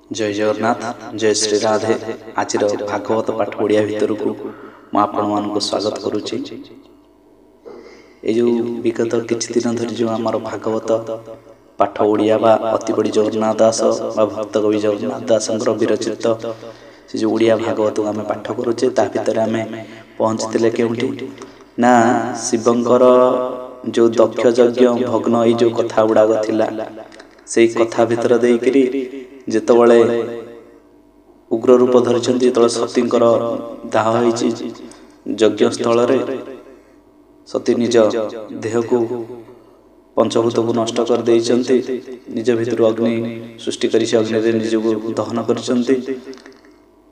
जय जगन्नाथ जय श्री राधे। आज भागवत पाठ ओडिया भितर को मुझे स्वागत करुच्ची। जो विगत किछि दिन धरी जो आमर भागवत पाठ ओडिया बा अति बड़ी जगन्नाथ दास बा भक्त कवि जगन्नाथ दास विरचित से जो ओडिया भागवत को आम पाठ करुचे ता भितर आम पहुँचते केउठी ना शिवंकर जो दक्ष यज्ञ भग्न ये जो कथा गुड़ाक थिला से कथा भितर देकरी जेतबळे उग्र रूप धरिछन्ति जेतबळे सतींकर दाह होइछि यज्ञ स्थल रे सती निज देह को पंचभूत को नष्ट कर देइछन्ति। निज भितर अग्नि सृष्टि करि से अग्नि रे निज को दहन करिछन्ति।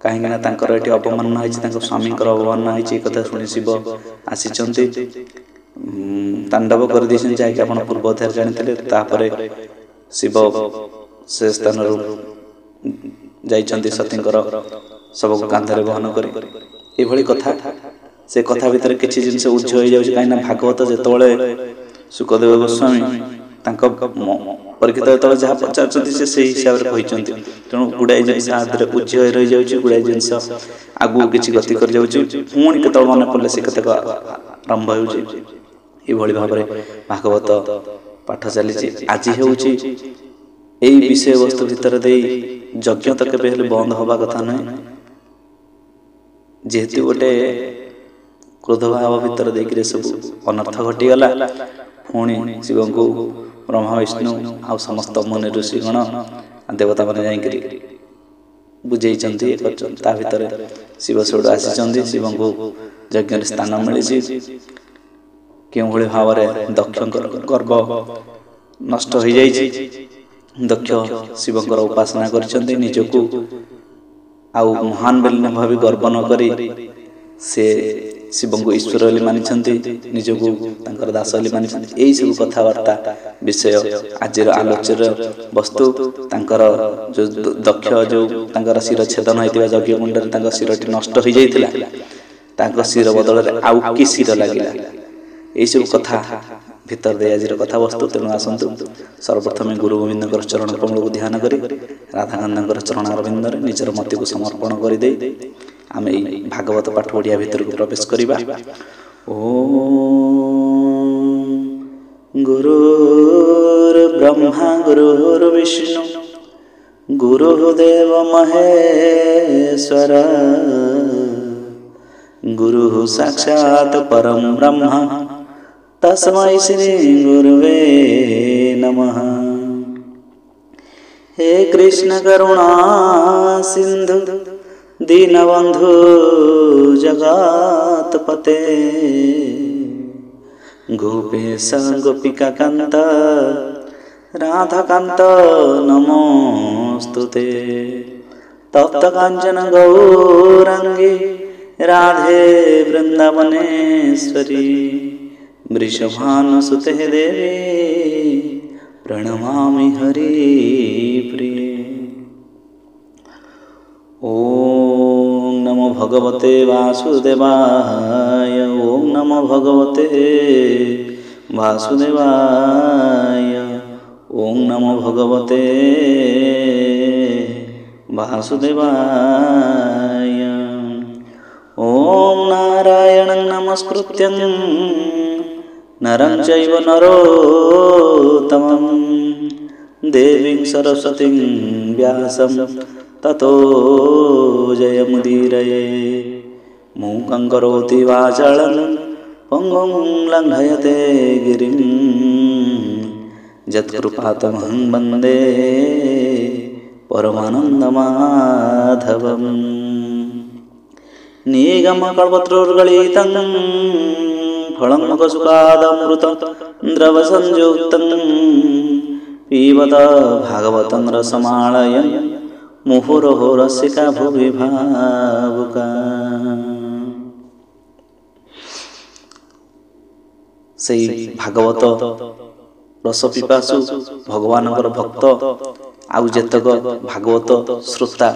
काहेकि ना तांकर एटी अपमान होइछि, तांकर स्वामींकर अपमान होइछि। कथा सुनि शिव आसीछन्ति, तांडव कर दिछन जाय कि आपण पूर्व अध्याय जानिथिले। तापरे शिव से स्थान जाइछन्ति सतींकर सब को कांधरे बहन करी ए भली कथा। से कथा भितर किछि जिनसे उज्ज होई जाउछि। काइना भागवत जेतबळे सुखदेव गोस्वामी तांको परीक्षित जेतबळे जहा पचारछन्ति से हिसाब रे कहिछन्ति। तेणु गुडाई जिनस आदरे उज्ज होई रहि जाउछि, गुडाई जिनस आगु किछि गति कर जाउछि। पुणी केतबळे मन पड़ले से कथा आरंभ होउछि। ए भली भाबरे भागवत पाठ चलीछि। आज हेउछि एई विषय वस्तु भितर दे यज्ञ तो केबे हेले बंद होबा कथा नै। जेहेतु गोटे क्रोध भाव भितर देकरे सब अनर्थ घटी गला। पुणी शिव को ब्रह्मा विष्णु आ समस्त मुनि ऋषिगण देवता माने जाई करी बुझेइचन्ति करछन। ता भितर शिव सोड आसीचन्ति। शिव को यज्ञ रे स्थान मिलिछि। केउ भली भाव रे दक्षंकर गर्भ नष्ट हो जाइछि। दक्ष शिवंकर उपासना करिछन्ति। निजको आउ महान बेलने भावी गर्व न करी से शिव को ईश्वर बोली मानिछन्ति, निजको तांकर दास बोली मानिछन्ति। एई सब कथावार्ता विषय आजिर आलोच्य वस्तु। तांकर जो दक्ष जो तांकर शिर छेदन होइतिबा यज्ञ कुंड रे तांकर शिरटी नष्ट हो जाइतिला। तांकर शिर बदल रे आउ कि शिर लागिला। एई सब कथा भितर दे आज कथा वस्तु। तेणु आसतु सर्वप्रथम गुरु गोविंद चरण कमल को ध्यान करी राधाकांद चरण अरविंद निजर मति को समर्पण कर दे आम भागवत पाठ ओडिया भितर को प्रवेश करिबा। ओम गुरुर्ब्रह्मा गुरुर्विष्णु गुरुदेव महेश्वर गुरु साक्षात् परम ब्रह्म तस्मै श्री गुरुवे नमः। हे कृष्ण करुणा सिंधु दीनबंधु जगतपते गोपेश गोपिका कांत राधाकांत नमोस्तुते। तप्त कांचन गौरांगी राधे वृंदावनेश्वरी वृषभानुसुते देवी प्रणमामि हरिप्रिये। ओम नमो भगवते वासुदेवाय। ओम नमो भगवते वासुदेवाय। ओम नमो भगवते वासुदेवाय। ओम नारायणं नमस्कृत्यं नरं चैव नरोत्तमं देवीं सरस्वतीं व्यासं ततो जयमुदीरये। मूकं करोति वाचालं पङ्गुं लङ्घयते गिरिं यत्कृपातमहं वन्दे परमानन्दमाधवम्। निगमकल्पतरुर्गलितं फलमुखसुखादमृतं द्रवसंयुक्तं पिबत भागवतं रसमालयं मुहुरहो रसिका भुवि भावुका। से भागवत रस पिपासु भगवानकर भक्त आउ जेतक भागवत श्रोता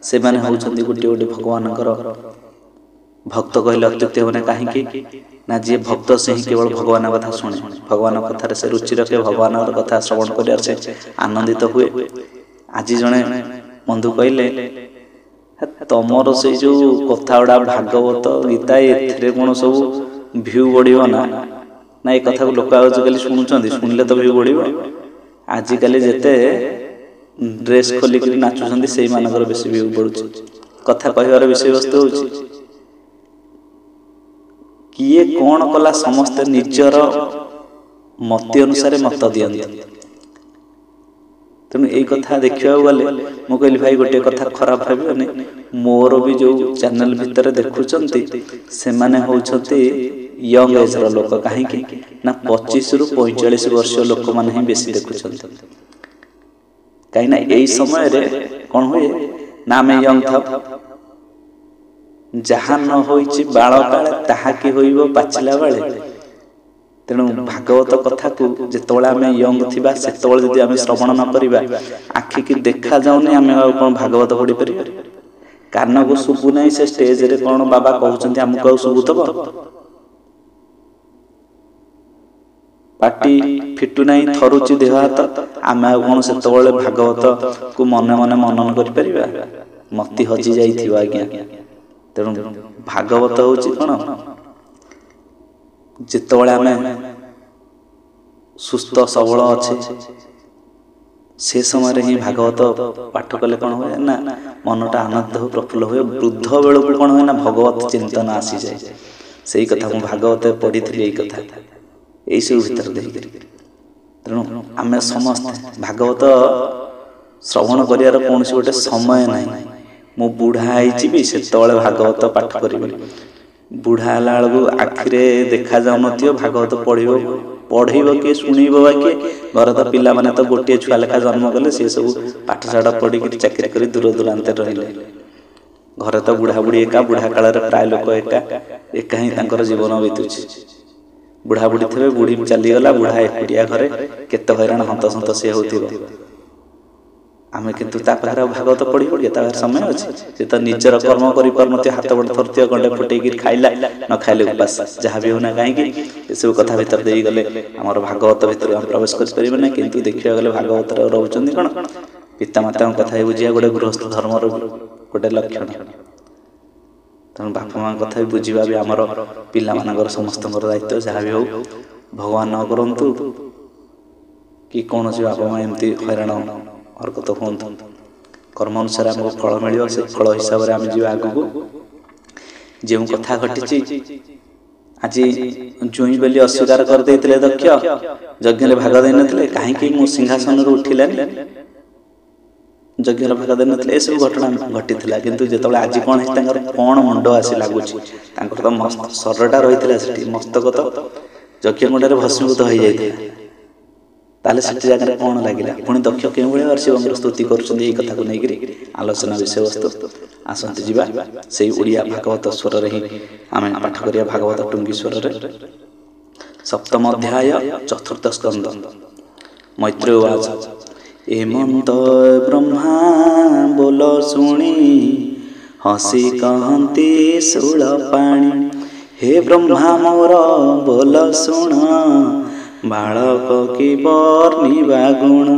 से माने होउछन्ति गोटे गोटे भगवानकर भक्त कहले अत्युक्ति होने कहीं ना जी भक्त से ही केवल भगवान कथा शुणे, भगवान कथार से रुचि रखे, भगवान कथा श्रवण कर आनंदित हुए। आज जड़े ବନ୍ଧୁ କହିଲେ ତମର ସେଇ ଯୋଉ କଥା ଗୁଡ଼ା ଭାଗବତ ଗୀତା ଏଥିରେ କଣ ସବୁ ଭିଉ ବଢିବ ନା? ନା ଏ କଥାକୁ ଲୋକ ଆଜିକାଲି ଶୁଣୁଛନ୍ତି, ଶୁଣିଲେ ତ ଭିଉ ବଢିବ। ଆଜିକାଲି ଯେତେ ଡ୍ରେସ୍ ଖୋଲିକିରି ନାଚୁଛନ୍ତି ସେଇମାନଙ୍କର ବେଶୀ ଭିଉ ବଢୁଛି। କଥା କହିବାର ବିଷୟବସ୍ତୁ ହଉଛି କିଏ କଣ କଲା, ସମସ୍ତେ ନିଜର ମତି ଅନୁସାରେ ମତ ଦିଅନ୍ତି। ତେଣୁ ଏଇ କଥା ଦେଖିବାକୁ ଗଲେ ମୁଁ କହିଲି ଭାଇ ଗୋଟେ କଥା ଖରାପ ଭାବିବନି, ମୋର ବି ଯୋଉ ଚ୍ୟାନେଲ ଭିତରେ ଦେଖୁଛନ୍ତି ସେମାନେ ହଉଛନ୍ତି ୟଙ୍ଗ ଏଜର ଲୋକ। କାହିଁକି ନା 25 ରୁ 45 ବର୍ଷ ଲୋକମାନେ ହିଁ ବେଶୀ ଦେଖୁଛନ୍ତି। କାହିଁକି ନା ଏଇ ସମୟରେ କଣ ହୁଏ ନା ଆମେ ୟଙ୍ଗ ଥାଉ, ଯାହା ନ ହୋଇଛି ବାଳ କାଳେ ତାହା କି ହୋଇବ ପାଚିଲା ବେଳେ। ତେଣୁ ଭାଗବତ କଥାକୁ ଯେତେବେଳେ ଆମେ ୟଙ୍ଗ ଥିବା ସେତେବେଳେ ଯଦି ଆମେ ଶ୍ରବଣ ନ କରିବା, ଆଖିକି ଦେଖାଯାଉନି ଆମେ ଆଉ କଣ ଭାଗବତ ପଢିପାରିବା? କାନକୁ ଶୁଭୁ ନାହିଁ, ସେ ଷ୍ଟେଜରେ କଣ ବାବା କହୁଛନ୍ତି ଆମକୁ ଆଉ ଶୁଭୁଥିବ? ପାଟି ଫିଟୁ ନାହିଁ, ଥରୁଛି ଦେହ ହାତ, ଆମେ ଆଉ କଣ ସେତେବେଳେ ଭାଗବତ କୁ ମନେ ମନେ ମନନ କରିପାରିବା? ମତି ହଜି ଯାଇଥିବ ଆଜ୍ଞା। ତେଣୁ ଭାଗବତ ହଉଛି କଣ, ଯେତେବେଳେ ଆମେ ସୁସ୍ଥ ସବଳ ଅଛେ ସେ ସମୟରେ ହିଁ ଭାଗବତ ପାଠ କଲେ କଣ ହୁଏ ନା ମନଟା ଆନନ୍ଦ ହୁଏ, ପ୍ରଫୁଲ୍ଲ ହୁଏ। ବୃଦ୍ଧ ବେଳକୁ କଣ ହୁଏ ନା ଭଗବତ ଚିନ୍ତନ ଆସିଯାଏ। ସେଇ କଥା ମୁଁ ଭାଗବତ ପଢିଥିଲି, ଏଇ କଥା ଏଇସବୁ ଭିତରେ ଦେଇକରି। ତେଣୁ ଆମେ ସମସ୍ତେ ଭାଗବତ ଶ୍ରବଣ କରିବାର କୌଣସି ଗୋଟେ ସମୟ ନାହିଁ। ମୁଁ ବୁଢା ହେଇଯିବି ସେତେବେଳେ ଭାଗବତ ପାଠ କରିବି, ବୁଢା ହେଲା ବେଳକୁ ଆଖିରେ ଦେଖା ଯାଉନଥିବ, ଭାଗବତ ପଢେଇବ କିଏ, ଶୁଣେଇବ ବା କିଏ? ଘରେ ତ ପିଲାମାନେ ତ ଗୋଟିଏ ଛୁଆ ଲେଖା ଜନ୍ମ କଲେ, ସେ ସବୁ ପାଠଶାଠ ପଢିକି ଚାକିରି କରି ଦୂର ଦୂରାନ୍ତରେ ରହିଲେ। ଘରେ ତ ବୁଢା ବୁଢୀ ଏକା, ବୁଢା କାଳରେ ପ୍ରାୟ ଲୋକ ଏକା ହିଁ ତାଙ୍କର ଜୀବନ ବିତୁଛି। ବୁଢା ବୁଢୀ ଥିବେ, ବୁଢୀ ଚାଲିଗଲା, ବୁଢା ଏକୁଟିଆ ଘରେ କେତେ ହଇରାଣ ହନ୍ତସନ୍ତ ସିଏ ହଉଥିବ। ଆମେ କିନ୍ତୁ ତା ପାଖରେ ଆଉ ଭାଗବତ ପଢିବୁ କି? ତା ପାଖରେ ସମୟ ଅଛି? ସେ ତ ନିଜର କର୍ମ କରିପାରୁନଥିବ, ହାତ ଗୋଡ଼ ଥରୁଥିବ, ଗଣ୍ଡେ ଫୁଟେଇକି ଖାଇଲା, ନ ଖାଇଲେ ଉପାସ, ଯାହା ବି ହଉନା କାହିଁକି ଏସବୁ କଥା ଭିତରେ ଦେଇଗଲେ ଆମର ଭାଗବତ ଭିତରୁ ଆମେ ପ୍ରବେଶ କରିପାରିବେ ନାହିଁ। କିନ୍ତୁ ଦେଖିବାକୁ ଗଲେ ଭାଗବତରେ ରହୁଛନ୍ତି କଣ, ପିତାମାତାଙ୍କ କଥା ବୁଝିବା ଗୋଟେ ଗୃହସ୍ଥ ଧର୍ମର ଗୋଟେ ଲକ୍ଷଣ। ତେଣୁ ବାପା ମାଙ୍କ କଥା ବି ବୁଝିବା ବି ଆମର ପିଲାମାନଙ୍କର ସମସ୍ତଙ୍କର ଦାୟିତ୍ୱ। ଯାହା ବି ହଉ ଭଗବାନ ନ କରନ୍ତୁ କି କୌଣସି ବାପା ମା ଏମିତି ହଇରାଣ ହରକତ ହୁଅନ୍ତୁ। କର୍ମ ଅନୁସାରେ ଆମକୁ ଫଳ ମିଳିବ, ସେ ଫଳ ହିସାବରେ ଆମେ ଯିବା ଆଗକୁ। ଯେଉଁ କଥା ଘଟିଛି, ଆଜି ଜୁଇଁ ବୋଲି ଅସ୍ୱୀକାର କରିଦେଇଥିଲେ ଦକ୍ଷ, ଯଜ୍ଞରେ ଭାଗ ଦେଇନଥିଲେ, କାହିଁକି ମୁଁ ସିଂହାସନରୁ ଉଠିଲାନି, ଯଜ୍ଞର ଭାଗ ଦେଇନଥିଲେ, ଏସବୁ ଘଟଣା ଘଟିଥିଲା। କିନ୍ତୁ ଯେତେବେଳେ ଆଜି କଣ ହେଇଛି, ତାଙ୍କର କଣ ମୁଣ୍ଡ ଆସି ଲାଗୁଛି, ତାଙ୍କର ତ ଶରୀରଟା ରହିଥିଲା ସେଠି, ମସ୍ତକ ତ ଯଜ୍ଞକୁଣ୍ଡରେ ଭସ୍ମୀଭୂତ ହେଇଯାଇଥିଲା। ତାହେଲେ ସେଠି ଜାଗାରେ କଣ ଲାଗିଲା? ପୁଣି ଦକ୍ଷ କେଉଁଭଳି ଶିବଙ୍କର ସ୍ତୁତି କରୁଛନ୍ତି, ଏଇ କଥାକୁ ନେଇକରି ଆଲୋଚନା ବିଷୟବସ୍ତୁ। ଆସନ୍ତୁ ଯିବା ସେଇ ଓଡ଼ିଆ ଭାଗବତ ସ୍ୱରରେ ହିଁ ଆମେ ପାଠ କରିବା। ଭାଗବତ ଟୁଙ୍ଗି ସ୍ୱରରେ ସପ୍ତମ ଅଧ୍ୟାୟ ଚତୁର୍ଥ ସ୍କନ୍ଦ। ମୈତ୍ରେୟ ଉବାଚ ଏମନ୍ତ ବ୍ରହ୍ମା ବୋଲ ଶୁଣି, ହସି କହନ୍ତି ଶୂଳ ପାଣି। ହେ ବ୍ରହ୍ମା ମୋର ବୋଲ ଶୁଣ, ବାଳକ କି ବର୍ଣ୍ଣିବା ଗୁଣ।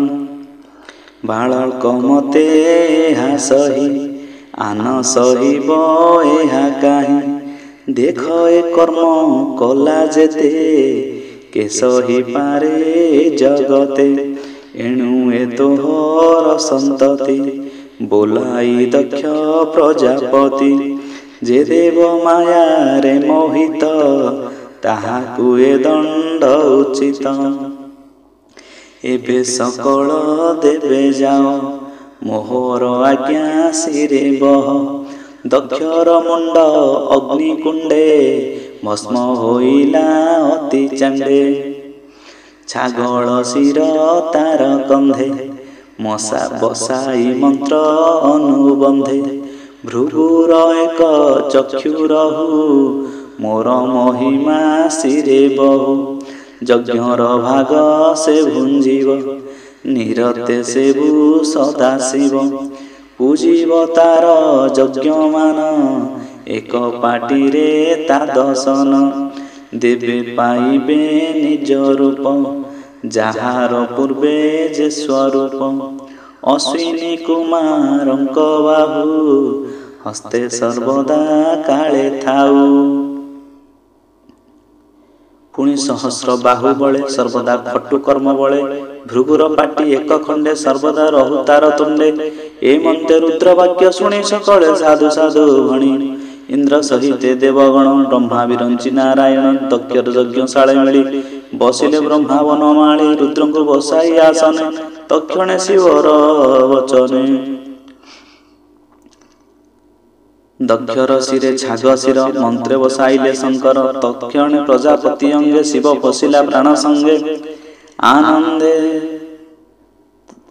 ବାଳକ ମତେ ଏହା ସହି, ଆନ ସହିବ ଏହା କାହିଁ। ଦେଖ ଏ କର୍ମ କଲା ଯେତେ, କେ ସହିପାରେ ଜଗତେ। ଏଣୁ ଏ ତୋହର ସନ୍ତତି, ବୋଲାଇ ଦକ୍ଷ ପ୍ରଜାପତି। ଯେ ଦେବ ମାୟାରେ ମୋହିତ, ତାହାକୁ ଏ ଦଣ୍ଡ ଉଚିତ। ଏବେ ସକଳ ଦେବେ ଯାଅ, ମୋହର ଆଜ୍ଞା ଶିରେ ବହ। ଦକ୍ଷର ମୁଣ୍ଡ ଅଗ୍ନିକୁଣ୍ଡେ, ଭସ୍ମ ହୋଇଲା ଅତି ଚାଣ୍ଡେ। ଛାଗଳ ଶିର ତାର କନ୍ଧେ, ମଶା ବସାଇ ମନ୍ତ୍ର ଅନୁବନ୍ଧେ। ଭୃଗୁର ଏକ ଚକ୍ଷୁ ରହୁ, ମୋର ମହିମା ଶିରେ ବହୁ। ଯଜ୍ଞର ଭାଗ ସେ ଭୁଞ୍ଜିବ, ନିରତେ ସେବୁ ସଦାଶିବ। ପୂଜିବ ତାର ଯଜ୍ଞମାନ, ଏକ ପାଟିରେ ତା ଦଶନ। ଦେବେ ପାଇବେ ନିଜ ରୂପ, ଯାହାର ପୂର୍ବେ ଯେ ସ୍ୱରୂପ। ଅଶ୍ୱିନୀ କୁମାରଙ୍କ ବାହୁ ହସ୍ତେ ସର୍ବଦା କାଳେ ଥାଉ। ପୁଣି ସହସ୍ର ବାହୁ ବଳେ ସର୍ବଦା ଖଟୁ କର୍ମ ବଳେ ଭୃଗୁର ପାଟି ଏକ ଖଣ୍ଡେ ସର୍ବଦା ରହୁ ତାର ତୁଣ୍ଡେ। ଏ ମନ୍ତେ ରୁଦ୍ର ବାକ୍ୟ ଶୁଣି ସକଳେ ସାଧୁ ସାଧୁ ଭଣି ଇନ୍ଦ୍ର ସହିତେ ଦେବଗଣ ବ୍ରହ୍ମା ବିରଞ୍ଚି ନାରାୟଣ ଦକ୍ଷର ଯଜ୍ଞଶାଳେ ମିଳି ବସିଲେ ବ୍ରହ୍ମା ବନମାଳି ରୁଦ୍ରଙ୍କୁ ବସାଇ ଆସନେ ତକ୍ଷଣେ ଶିବର ବଚନେ। ଦକ୍ଷର ଶିରେ ଛାଗ ଶିର ମନ୍ତ୍ରେ ବସାଇଲେ ଶଙ୍କର ତକ୍ଷଣେ ପ୍ରଜାପତି ଅଙ୍ଗେ ଶିବ ପଶିଲା ପ୍ରାଣ ସଙ୍ଗେ ଆନନ୍ଦେ।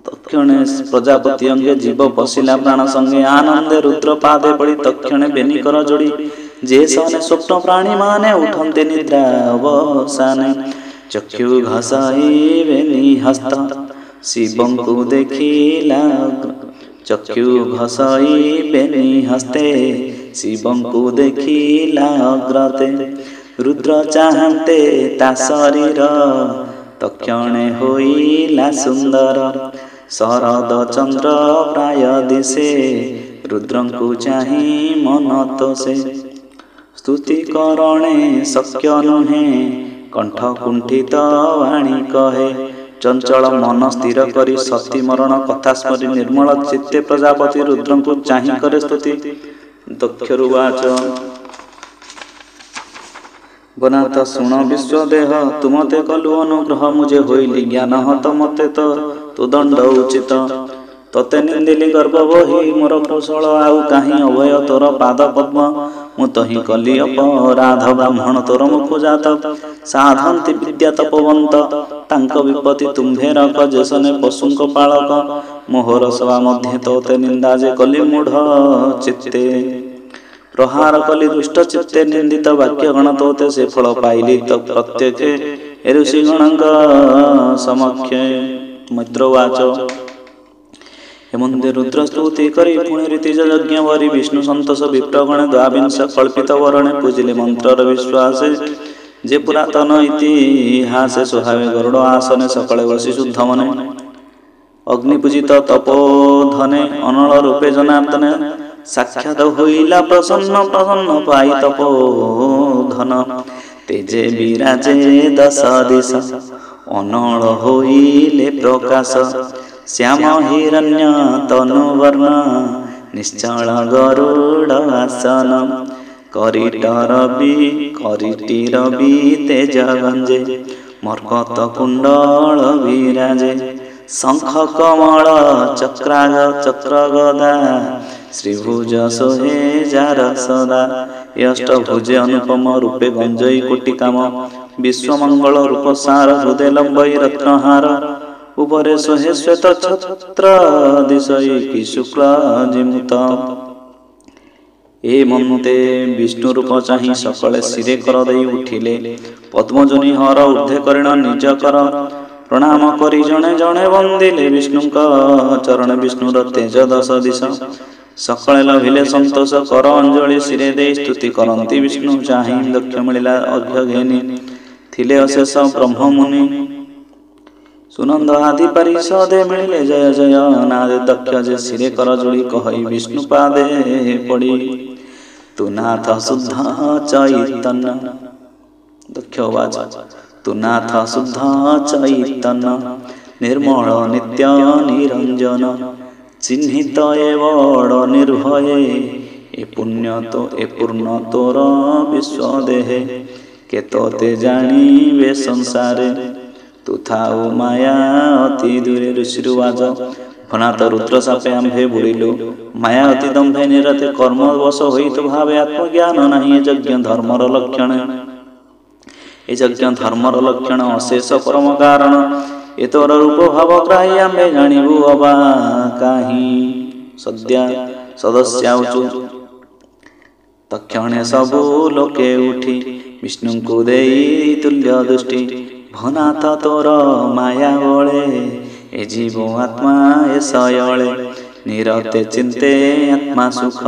ତକ୍ଷଣେ ପ୍ରଜାପତି ଅଙ୍ଗେ ଜୀବ ପଶିଲା ପ୍ରାଣ ସଙ୍ଗେ ଆନନ୍ଦେ ରୁଦ୍ର ପାଦେ ପଡ଼ି ତକ୍ଷଣେ ବେନି କର ଯୋଡ଼ି ଯେ ସନେ ସ୍ୱପ୍ନ ପ୍ରାଣୀ ମାନେ ଉଠନ୍ତେ ନିଦ୍ରା ଅବସାନେ। ଚକ୍ଷୁ ଘସାଇ ବେନି ହସ୍ତ ଶିବଙ୍କୁ ଦେଖିଲା ଚକ୍ଷୁ ଘସାଇ ବେନି ହସ୍ତେ ଶିବଙ୍କୁ ଦେଖିଲା ଅଗ୍ରତେ। ରୁଦ୍ର ଚାହାନ୍ତେ ତା ଶରୀର ତକ୍ଷଣେ ହୋଇଲା ସୁନ୍ଦର ଶରଦ ଚନ୍ଦ୍ର ପ୍ରାୟ ଦିଶେ ରୁଦ୍ରଙ୍କୁ ଚାହିଁ ମନ ତୋଷେ। ସ୍ତୁତି କରଣେ ଶକ୍ୟ ନୁହେଁ କଣ୍ଠ କୁଣ୍ଠିତ ବାଣୀ କହେ ଚଞ୍ଚଳ ମନ ସ୍ଥିର କରି ସତୀ ମରଣ କଥା ସ୍ମରି ନିର୍ମଳ ଚିତ୍ତେ ପ୍ରଜାପତି ରୁଦ୍ରଙ୍କୁ ଚାହିଁ କରେ ସ୍ତୁତି। ଦକ୍ଷରୁ ବାଚ ବନାଥ ଶୁଣ ବିଶ୍ୱଦେହ ତୁମତେ କଲୁ ଅନୁଗ୍ରହ ମୁଁ ଯେ ହୋଇଲି ଜ୍ଞାନ ହତ ମତେ ତୋ ଦଣ୍ଡ ଉଚିତ। ତତେ ନିନ୍ଦିଲି ଗର୍ବ ବହି ମୋର କୌଶଳ ଆଉ କାହିଁ ଅଭୟ ତୋର ପାଦ ପଦ୍ମ ମୁଁ ତହିଁ କଲି ଅପରାଧ ବ୍ରାହ୍ମଣ ତୋର ମୁଖ ଜାତ ସାଧନ୍ତି ବିଦ୍ୟା ତପବନ୍ତ ତାଙ୍କ ବିପତ୍ତି ତୁମ୍ଭେ ରଖ ଯେସନେ ପଶୁଙ୍କ ପାଳକ ମୋହର ସଭା ମଧ୍ୟ ତୋତେ ନିନ୍ଦା ଯେ କଲି ମୂଢ଼ ଚିତ୍ତେ ପ୍ରହାର କଲି ଦୁଷ୍ଟ ଚିତ୍ତେ ନିନ୍ଦିତ ବାକ୍ୟ ଗଣ ତୋତେ ସେ ଫଳ ପାଇଲି ତ ପ୍ରତ୍ୟକ୍ଷେ ଋଷି ଗଣଙ୍କ ସମକ୍ଷେ। ମୈତ୍ରବାଚ ହେମନ୍ତେ ରୁଦ୍ର ସ୍ତୁତି କରି ପୁଣି ରୀତିଜ ଯଜ୍ଞ ଭରି ବିଷ୍ଣୁ ସନ୍ତୋଷ ବିପ୍ରଗଣେ ଦ୍ୱାବିଂଶ କଳ୍ପିତ ବରଣେ ପୂଜିଲେ ମନ୍ତ୍ରର ବିଶ୍ୱାସେ ଯେ ପୁରାତନ ଇତିହାସେ ସୁହାବେ ଗରୁଡ଼ ଆସନେ ସକଳେ ବସି ଶୁଦ୍ଧ ମନେ ଅଗ୍ନି ପୂଜିତ ତପୋଧନେ ଅନଳ ରୂପେ ଜନାର୍ଦ୍ଦନେ ସାକ୍ଷାତ ହୋଇଲା ପ୍ରସନ୍ନ ପ୍ରସନ୍ନ ପାଇ ତପୋଧନ ତେଜେ ବିରାଜେ ଦଶ ଦିଶ ଅନଳ ହୋଇଲେ ପ୍ରକାଶ ଶ୍ୟାମ ହିରଣ୍ୟ ତନୁ ବର୍ଣ୍ଣ ନିଶ୍ଚଳ ଗରୁଡ଼ ଆସନ କରିଟିର ବି ତେଜ ଗଞ୍ଜେ ମର୍କତ କୁଣ୍ଡଳ ବିରାଜେ ଶଙ୍ଖ କମଳ ଚକ୍ର ଗଦା ଶ୍ରୀଭୁଜ ଶୋହେ ଯାର ସଦା ଏ ଅଷ୍ଟଭୁଜେ ଅନୁପମ ରୂପେ ଗଞ୍ଜଇ କୋଟି କାମ ବିଶ୍ୱମଙ୍ଗଳ ରୂପ ସାର ହୃଦେ ଲମ୍ବଇ ରତ୍ନହାର ଉପରେ ଶୋହେ ଶ୍ୱେତ ଛତ୍ର ଦିଶଇ କି ଶୁକ୍ଳ ଜିମୁତ। ଏ ମନ୍ତେ ବିଷ୍ଣୁ ରୂପ ଚାହିଁ ସକଳେ ଶିରେ କର ଦେଇ ଉଠିଲେ ପଦ୍ମଜନି ହର ଊର୍ଦ୍ଧ୍ୱ କରିଣ ନିଜ କର ପ୍ରଣାମ କରି ଜଣେ ଜଣେ ବନ୍ଦିଲେ ବିଷ୍ଣୁଙ୍କ ଚରଣ ବିଷ୍ଣୁର ତେଜ ଦଶ ଦିଶ ସକଳେ ଲଭିଲେ ସନ୍ତୋଷ କର ଅଞ୍ଜଳି ଶିରେ ଦେଇ ସ୍ତୁତି କରନ୍ତି ବିଷ୍ଣୁ ଚାହିଁ ଦକ୍ଷ ମିଳିଲା ଅର୍ଘ୍ୟ ଘେନି ଥିଲେ ଅଶେଷ ବ୍ରହ୍ମ ମୁନି ସୁନନ୍ଦ ଆଦି ପାରିଷଦେ ମିଳିଲେ ଜୟ ଜୟ ନାଦେ ଦକ୍ଷ ଯେ ଶିରେ କର ଯୋଡ଼ି କହି ବିଷ୍ଣୁ ପାଦେ ପଡ଼ି ତୁ ନାଥ ଶୁଦ୍ଧ ଚୈତନ୍ୟ। ଦକ୍ଷ ବାଚ ତୁ ନାଥ ଶୁଦ୍ଧ ଚୈତନ୍ୟ ନିର୍ମଳ ନିତ୍ୟ ନିରଞ୍ଜନ ଚିହ୍ନିତ ଏ ବଡ଼ ନିର୍ଭୟେ ଏ ପୂର୍ଣ୍ଣ ତୋର ବିଶ୍ୱଦେହେ କେତୋତେ ଜାଣିବେ ସଂସାରେ ତୁ ଥାଉ ମାୟା ଅତି ଦୂରେ। ଋଷିରୁ ବାଚ ଭନାତ ରୁଦ୍ର ସାପେ ଆମ୍ଭେ ବୁଡ଼ିଲୁ ମାୟା ଅତି ଦମ୍ଭେ ନିରତେ କର୍ମ ବଶ ହୋଇ ତୁ ଭାବେ ଆତ୍ମଜ୍ଞାନ ନାହିଁ ଏ ଯଜ୍ଞ ଧର୍ମର ଲକ୍ଷଣ ଏ ଯଜ୍ଞ ଧର୍ମର ଲକ୍ଷଣ ଅଶେଷ ପରମ କାରଣ ଏ ତୋର ରୂପ ଭାବ ଗ୍ରାହୀ ଆମ୍ଭେ ଜାଣିବୁ ଅବା କାହିଁ ସଦସ୍ୟାଉଚୁ। ତକ୍ଷଣେ ସବୁ ଲୋକେ ଉଠି ବିଷ୍ଣୁଙ୍କୁ ଦେଇ ତୁଲ୍ୟ ଦୃଷ୍ଟି ଭନାଥ ତୋର ମାୟା ବଳେ ଏ ଜୀବ ଆତ୍ମା ଏ ଶୟଳେ ନିରତେ ଚିନ୍ତେ ଆତ୍ମା ସୁଖ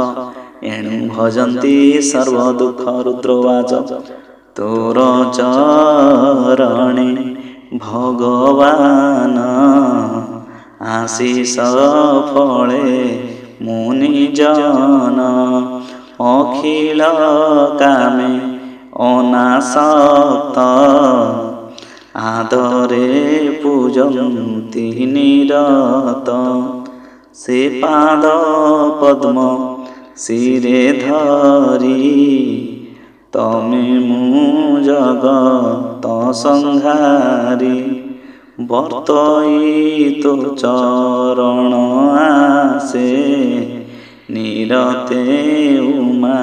ଏଣୁ ଭଜନ୍ତି ସର୍ବ ଦୁଃଖ। ରୁଦ୍ରବାଚ ତୋର ଚରଣେ ଭଗବାନ आशीष फले मुनिजन अखिल कामे अनासक्त आदरे पूजन्ति निरत से पाद पद्म शिरे धरी तमे मु जगत संहारी बर्तई तो चरण आसे निरते उमा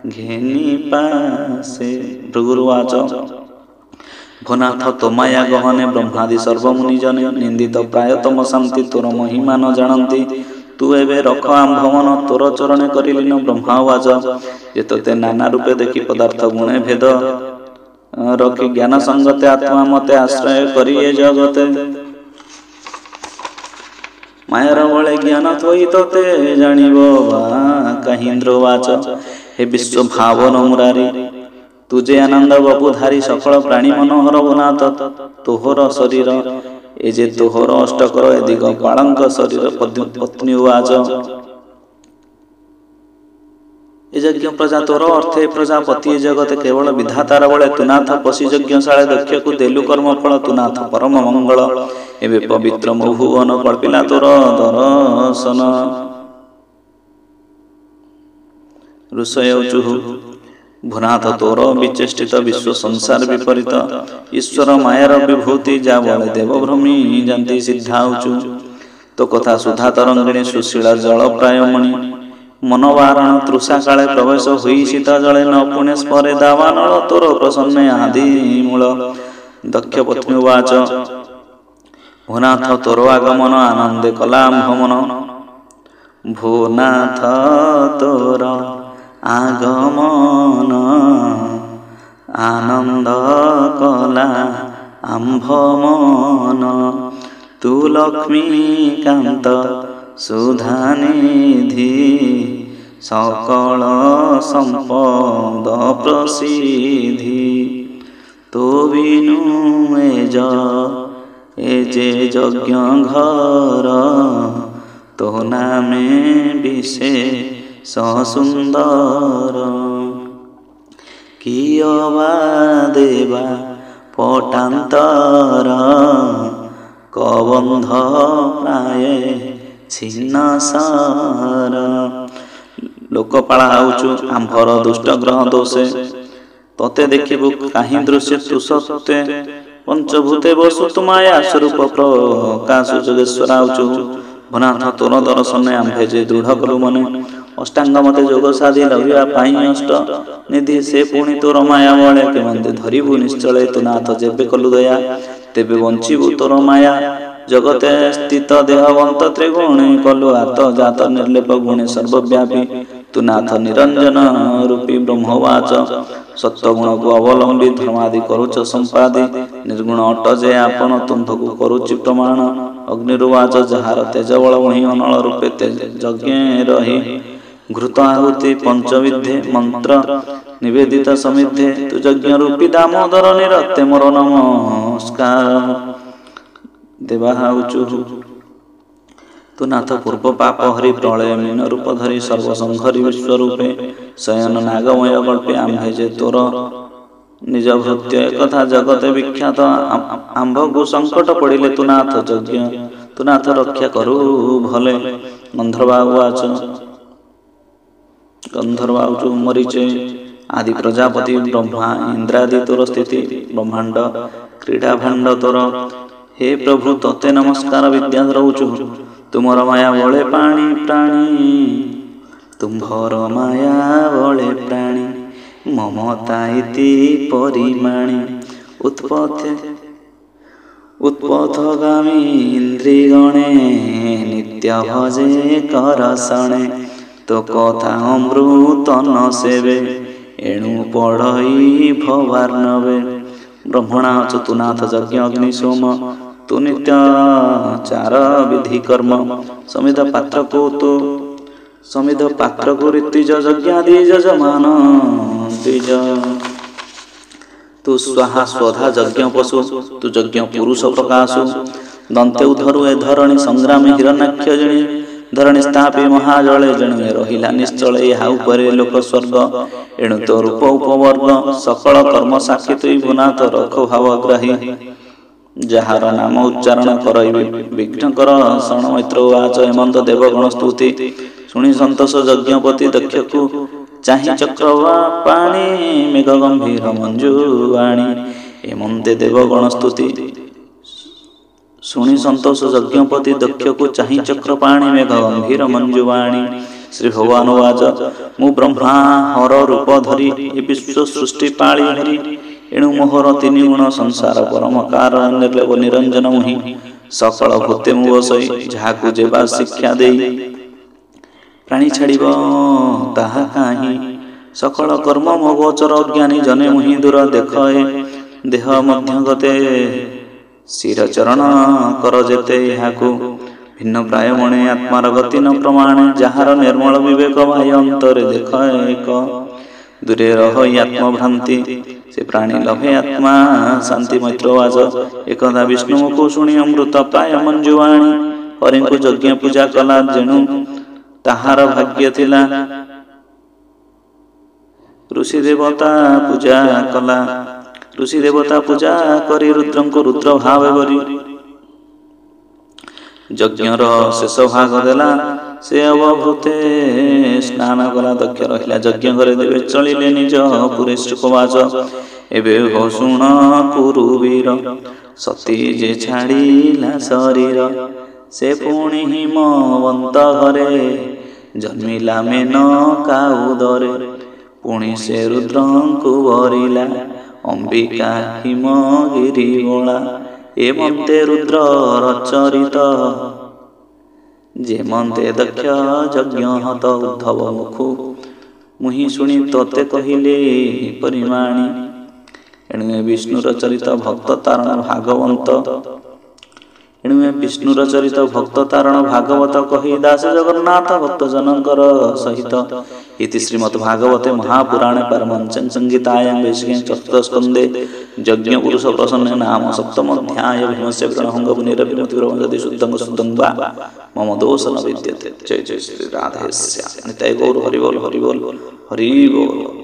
घेनी पासे। भृगुर्वाच भोनाथ तोमाया गहने ब्रह्मादि सर्वमुनि जने निंदित प्रायतम शांति तोर महिमा न जानती तू एबे रख आम्भमन तोर चरणे करिलीन। ब्रह्मावाच जे तोते नाना रूपे देखि पदार्थ गुणे भेद रखि ज्ञान संगते आत्मा मते आश्रय करी ए जगते मायर बळे ज्ञान थोई तोते जानिब बा कहीन्द्रवाच हे विश्व भावन मुरारी तुझे आनंद बपुधारी सकल प्राणी मनोहर भोनाथ तोहर शरीर ए जे तोहर अष्टकर ए दिग पाळंक शरीर पत्नी उवाच ए यज्ञ प्रजा तोर अर्थ ए प्रजापति ए जगत केवल विधातार बळे तुनाथ पशि यज्ञशाळे दक्ष को देलु कर्म फल तुनाथ परम मंगल एबे पवित्र महुवन कल्पिला तोर दर्शन। ऋषयचुः भुनाथ तोर विचेष्टित विश्व संसार विपरीत ईश्वर मायर विभूति जा बळे देवभ्रमी जानती सिद्धाउचु तो कथा सुधा तरंगिणी सुशीला जल प्रायमणि मनवारण तृषा काले प्रवेश हुई सीता जले न पुण्य स्मरे दावानल तोर प्रसन्न आदि मूल। दक्ष पत्नी उवाच भूनाथ तोर आगमन आनंदे कलाम्भमन भूनाथ तोर आगमन आनंद कला आम्भमन तू लक्ष्मीकांत सुधानिधि सकल संपद प्रसिद्धि तो बिनु एजे यज्ञ घर तो नामे विशेष सुंदर कियवा देवा पटांतर कबंध प्राय छिन्न सार। लोकपाला आउचु आंभर दुष्ट ग्रह दोषे तते देखिबु काहि दृश्य तु सत्ते पंचभूते बसु तुमाया स्वरूप प्रकाश जोगेश्वर आउचु भुनाथ तोर दर्शन आंभे जे दृढ़ कलु मने अष्टांग मते जोग साधि रहिबा पाई अष्ट निधि से पुणी तोर माया बळे केमंते धरिबु निश्चले तु नाथ जेबे कलु दया तेबे वंचिबु तोर माया जगते स्थित देहवंत त्रिगुणे कलु आत जात निर्लेप गुणे सर्वव्यापी तु नाथ निरंजन रूपी ब्रह्मवाच सत्वगुण को अवलंबी धर्मादि करुच संपादि निर्गुण अट जे आपण तुंभकु करुचि प्रमाण। अग्निरुवाच जहार तेज बल वही अनल रूपे तेज यज्ञ रही घृत आहुति पंचविधे मंत्र निवेदित समिधे तु यज्ञ रूपी दामोदर निरते मोर नमस्कार। देवाहाउचु तु नाथ पूर्व पाप हरि प्रलय मीन रूप धरी सर्वसंहरि विश्वरूपे शयन नागमय कल्पे आम्भे जे तोर निज भृत्य एकथा जगते विख्यात आम्भकु संकट पड़िले तु नाथ रक्षा करू भले। गंधर्वाच मरीचे आदि प्रजापति ब्रह्मा इंद्रादि तोर स्थिति ब्रह्मांड क्रीड़ा भांड तोर हे प्रभु तते नमस्कार विद्याधर उचु तुमर माया बळे पाणी प्राणी तुम्भर माया बळे प्राणी ममता इति परिमाणी उत्पथगामी इंद्रिगणे नित्य भजे करसणे तो कथा अमृत न सेवे एणु पढ़ई भवार्णवे। ब्रह्मणा चतुनाथ यज्ञ अग्नि सोम तु नित्य चार विधि कर्म समिध पात्र को ऋत्विज यज्ञादि यजमान द्विज तु स्वाहा स्वधा यज्ञ पशु तु यज्ञ पुरुष प्रकाशु दन्ते उधरु ए धरणी संग्रामी हिरण्याक्ष जणे धरणी स्थापी महाजले जणे रहिला निश्चल ଏହା ଉପରେ लोक स्वर्ग एणु तो रूप उपवर्ग सकल कर्म साक्षी तुई भुनाथ रख भावग्राही ଯାହାର ନାମ ଉଚ୍ଚାରଣ କରଇବି ବିଘ୍ନକର ଶରଣ ମୈତ୍ର ଉବାଚ ହେମନ୍ତ ଦେବଗଣ ସ୍ତୁତି ଶୁଣି ସନ୍ତୋଷ ଯଜ୍ଞପତି ଦକ୍ଷକୁ ଚାହିଁ ଚକ୍ରପାଣି ମେଘ ଗମ୍ଭୀର ମଞ୍ଜୁବାଣୀ ହେମନ୍ତେ ଦେବଗଣ ସ୍ତୁତି ଶୁଣି ସନ୍ତୋଷ ଯଜ୍ଞପତି ଦକ୍ଷକୁ ଚାହିଁ ଚକ୍ରପାଣି ମେଘ ଗମ୍ଭୀର ମଞ୍ଜୁବାଣୀ ଶ୍ରୀ ଭଗବାନ ଉବାଚ ମୁଁ ବ୍ରହ୍ମା ହର ରୂପ ଧରି ଏ ବିଶ୍ୱ ସୃଷ୍ଟି ପାଳି ହରି एणु मोहर तीन गुण संसार परम कारण निर्लेप निरंजन मुहि सकल भूते मु बसई जाहाकु जेबा शिक्षा देई प्राणी छाड़िब ताहा काहि सकल कर्म मोगोचर अज्ञानी जने मुहि दूर देखए देह मध्य गते शिर चरण कर जेते याकु भिन्न प्राय मणे आत्मार गति न प्रमाण जहार निर्मल विवेक भाई अंतरे देखए एक दूरे रह आत्मभ्रांति से प्राणी लभे आत्मा शांति मैत्रवाच एकदा विष्णु मुख शुणी अमृत प्राय मंजुवाणी हरि को यज्ञ पूजा कला जेणु ताहार भाग्य थिला ऋषि देवता पूजा कला ऋषि देवता पूजा करी रुद्र को रुद्र भाव करी यज्ञर शेष भाग देला से अवभूते स्नान कला दक्ष रहिला यज्ञ करे देवे चलिले निज पुरे श्रीपवाच एबे हो शुण कुरुवीर सती जे छाड़िला शरीर से पुणी हिमवंत घरे जन्मिला मेन काउदरे पुणी से रुद्रंकु भरिला अंबिका हिमगिरी बोला एमंते रुद्र रचरित जेमंते दक्ष यज्ञ हत उद्धव मुखु मुहि शुणी तोते कहिले परिमाणी एणु विष्णुर चरित भक्त तारण भागवंत एणु विष्णुर चरित भक्त तारण भागवत कहि दास जगन्नाथ भक्त जनकर सहित इति श्रीमद् भागवते महापुराणे परमहंस संगीतायां वैशिके चतुर्थस्कन्धे यज्ञ पुरुष प्रसन्न नाम सप्तम अध्याय भीमस्य ग्रहंग निरभिमति प्रबंधति शुद्धं शुद्धं वा मम दोष न विद्यते जय जय श्री राधेश्याम निताय गौर हरि बोल हरि बोल हरि बोल।